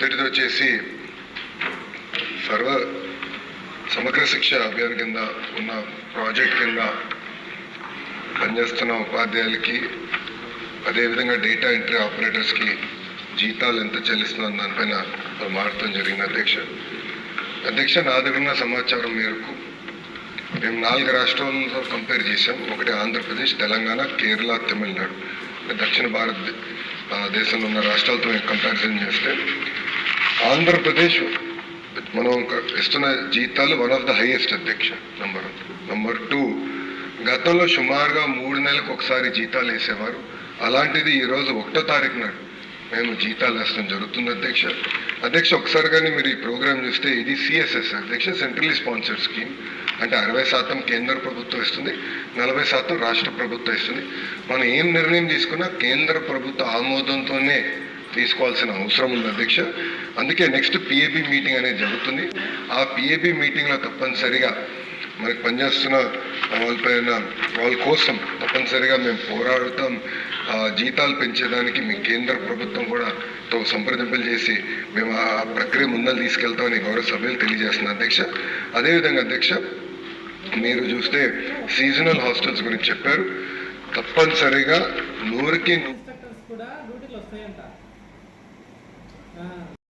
మొదటిది వచ్చేసి సమగ్ర శిక్ష అభియాన్ కింద ఉన్న ప్రాజెక్ట్ కింద పనిచేస్తున్న ఉపాధ్యాయులకి అదేవిధంగా డేటా ఎంట్రీ ఆపరేటర్స్కి జీతాలు ఎంత చెల్లిస్తుందని దానిపైన మాట్లాడటం జరిగింది అధ్యక్ష నా దగ్గర ఉన్న సమాచారం మేరకు మేము 4 రాష్ట్రాలతో కంపేర్ చేసాం. ఒకటి ఆంధ్రప్రదేశ్, తెలంగాణ, కేరళ, తమిళనాడు. దక్షిణ భారతదేశంలో ఉన్న రాష్ట్రాలతో కంపారిజన్ చేస్తే ఆంధ్రప్రదేశ్ మనం ఇస్తున్న జీతాలు వన్ ఆఫ్ ద హైయెస్ట్ అధ్యక్ష. నంబర్ 2, గతంలో సుమారుగా 3 నెలలకు ఒకసారి జీతాలు వేసేవారు. అలాంటిది ఈరోజు 1వ తారీఖు నాడు మేము జీతాలు వేస్తాం జరుగుతుంది అధ్యక్ష. ఒకసారి కానీ మీరు ఈ ప్రోగ్రామ్ చూస్తే ఇది సిఎస్ఎస్ అధ్యక్ష, సెంట్రల్లీ స్పాన్సర్డ్ స్కీమ్. అంటే 60% కేంద్ర ప్రభుత్వం ఇస్తుంది, 40% రాష్ట్ర ప్రభుత్వం ఇస్తుంది. మనం ఏం నిర్ణయం తీసుకున్నా కేంద్ర ప్రభుత్వ ఆమోదంతోనే తీసుకోవాల్సిన అవసరం ఉంది అధ్యక్ష. అందుకే నెక్స్ట్ పిఏబి మీటింగ్ అనేది జరుగుతుంది. ఆ పిఏబి మీటింగ్లో తప్పనిసరిగా మనకి పనిచేస్తున్న వాళ్ళ కోసం తప్పనిసరిగా మేము పోరాడుతాం. జీతాలు పెంచేదానికి మీ కేంద్ర ప్రభుత్వం కూడా సంప్రదింపులు చేసి మేము ఆ ప్రక్రియ ముందలు తీసుకెళ్తామని గౌరవ సభ్యులు తెలియజేస్తున్నారు అధ్యక్ష. అదేవిధంగా అధ్యక్ష, మీరు చూస్తే సీజనల్ హాస్టల్స్ గురించి చెప్పారు. తప్పనిసరిగా 100కి